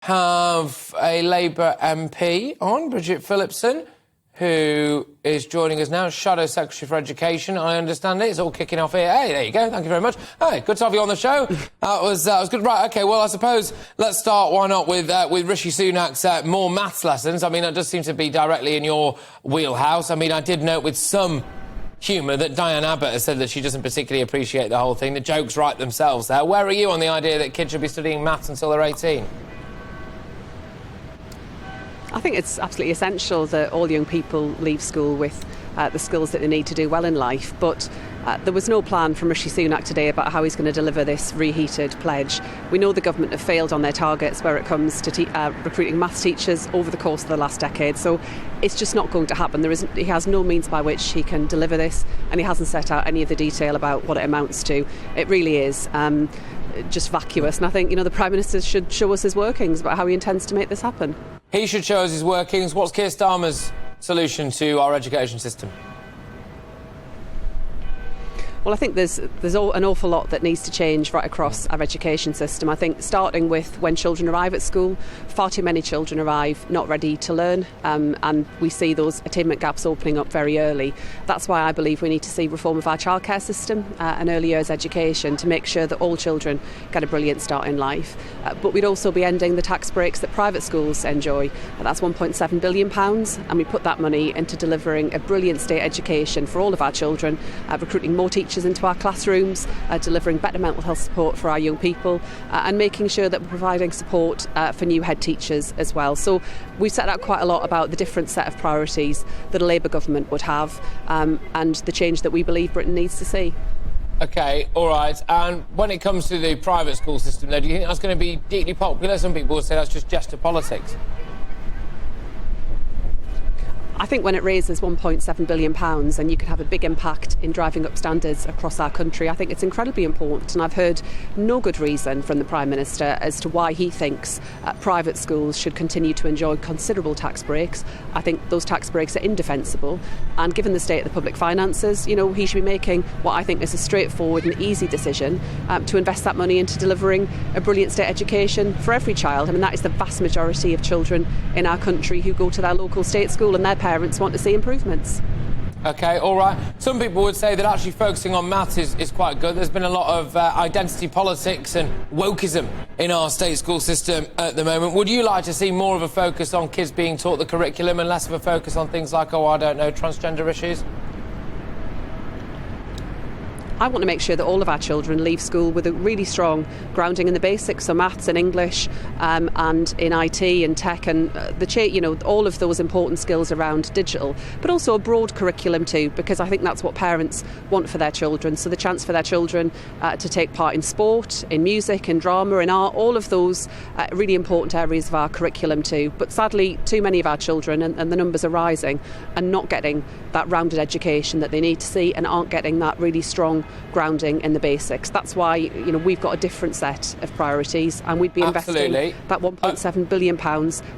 have a Labour MP on, Bridget Phillipson, who is joining us now, Shadow Secretary for Education. I understand it. It's all kicking off here. Hey, there you go. Thank you very much. Hey, good to have you on the show. That was good. Right, OK, well, I suppose let's start, why not, with Rishi Sunak's more maths lessons. I mean, it does seem to be directly in your wheelhouse. I mean, I did note with some humour that Diane Abbott has said that she doesn't particularly appreciate the whole thing. The jokes write themselves there. Where are you on the idea that kids should be studying maths until they're 18? I think it's absolutely essential that all young people leave school with the skills that they need to do well in life. But there was no plan from Rishi Sunak today about how he's going to deliver this reheated pledge. We know the government have failed on their targets where it comes to recruiting maths teachers over the course of the last decade. So it's just not going to happen. He has no means by which he can deliver this, and he hasn't set out any of the detail about what it amounts to. It really is just vacuous. And I think, the Prime Minister should show us his workings about how he intends to make this happen. He should show us his workings. What's Keir Starmer's solution to our education system? Well, I think there's an awful lot that needs to change right across our education system. I think starting with when children arrive at school, far too many children arrive not ready to learn, and we see those attainment gaps opening up very early. That's why I believe we need to see reform of our childcare system and early years education to make sure that all children get a brilliant start in life. But we'd also be ending the tax breaks that private schools enjoy. That's £1.7 billion, and we put that money into delivering a brilliant state education for all of our children, recruiting more teachers into our classrooms, delivering better mental health support for our young people, and making sure that we're providing support for new head teachers as well. So we've set out quite a lot about the different set of priorities that a Labour government would have, and the change that we believe Britain needs to see. OK, all right. And when it comes to the private school system, though, do you think that's going to be deeply popular? Some people would say that's just gesture politics. I think when it raises £1.7 billion and you can have a big impact in driving up standards across our country, I think it's incredibly important. And I've heard no good reason from the Prime Minister as to why he thinks private schools should continue to enjoy considerable tax breaks. I think those tax breaks are indefensible. And given the state of the public finances, he should be making what I think is a straightforward and easy decision to invest that money into delivering a brilliant state education for every child. I mean, that is the vast majority of children in our country who go to their local state school, and their parents want to see improvements. OK, all right. Some people would say that actually focusing on maths is quite good. There's been a lot of identity politics and wokeism in our state school system at the moment. Would you like to see more of a focus on kids being taught the curriculum and less of a focus on things like, transgender issues? I want to make sure that all of our children leave school with a really strong grounding in the basics, so maths and English, and in IT and tech, and all of those important skills around digital, but also a broad curriculum too, because I think that's what parents want for their children. So the chance for their children to take part in sport, in music, in drama, in art, all of those really important areas of our curriculum too. But sadly, too many of our children, and the numbers are rising, are not getting that rounded education that they need to see, and aren't getting that really strong grounding in the basics. That's why we've got a different set of priorities, and we'd be investing that £1.7 billion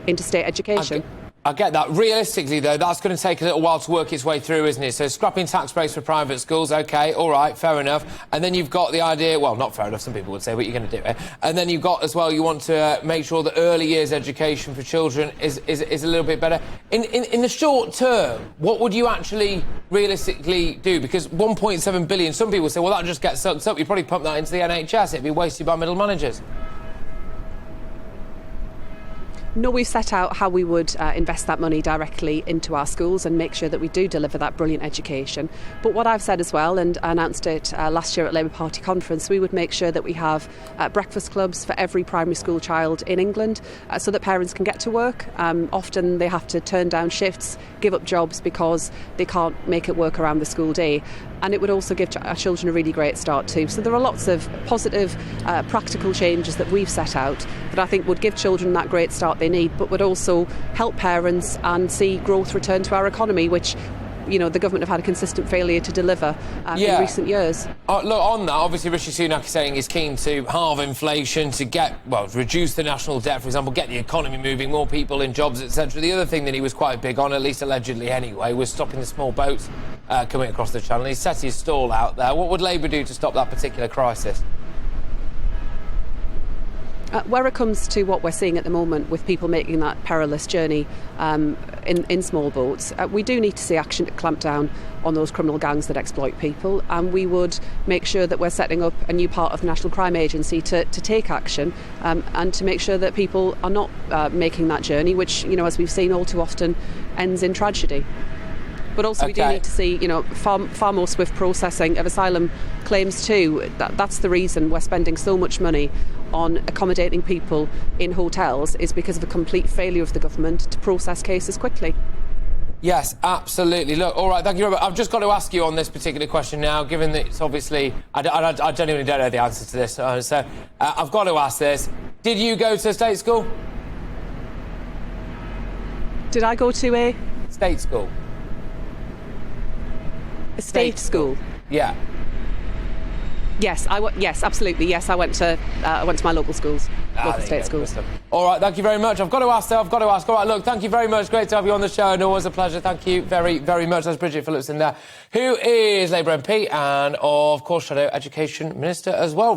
into state education. I get that. Realistically, though, that's going to take a little while to work its way through, isn't it? So scrapping tax breaks for private schools, OK, all right, fair enough. And then you've got the idea, well, not fair enough, some people would say, but you're going to do it. And then you've got, as well, you want to make sure that early years education for children is a little bit better. In the short term, what would you actually realistically do? Because £1.7 billion, some people say, well, that'll just get sucked up. You'd probably pump that into the NHS. It'd be wasted by middle managers. No, we've set out how we would invest that money directly into our schools and make sure that we do deliver that brilliant education. But what I've said as well, and I announced it last year at Labour Party conference, we would make sure that we have breakfast clubs for every primary school child in England so that parents can get to work. Often they have to turn down shifts, give up jobs because they can't make it work around the school day. And it would also give our children a really great start too. So there are lots of positive, practical changes that we've set out that I think would give children that great start they need, but would also help parents and see growth return to our economy, which the government have had a consistent failure to deliver in recent years. Look, on that, obviously Rishi Sunak is saying he's keen to halve inflation, to reduce the national debt, for example, get the economy moving, more people in jobs, etc. The other thing that he was quite big on, at least allegedly anyway, was stopping the small boats coming across the channel. He set his stall out there. What would Labour do to stop that particular crisis? Where it comes to what we're seeing at the moment with people making that perilous journey in small boats, we do need to see action to clamp down on those criminal gangs that exploit people, and we would make sure that we're setting up a new part of the National Crime Agency to take action and to make sure that people are not making that journey, which, as we've seen all too often, ends in tragedy. But also we do need to see, far more swift processing of asylum claims too. That's the reason we're spending so much money on accommodating people in hotels, is because of a complete failure of the government to process cases quickly. Yes, absolutely. Look, all right, thank you very much. I've just got to ask you on this particular question now, given that it's obviously... I genuinely don't know the answer to this, so I've got to ask this. Did you go to state school? Did I go to a... State school. A state school? Yeah. Yes, yes, absolutely. Yes, I went to my local schools, local state schools. All right, thank you very much. I've got to ask. All right, look, thank you very much. Great to have you on the show, and always a pleasure. Thank you very, very much. That's Bridget Phillipson there, who is Labour MP and, of course, Shadow Education Minister as well.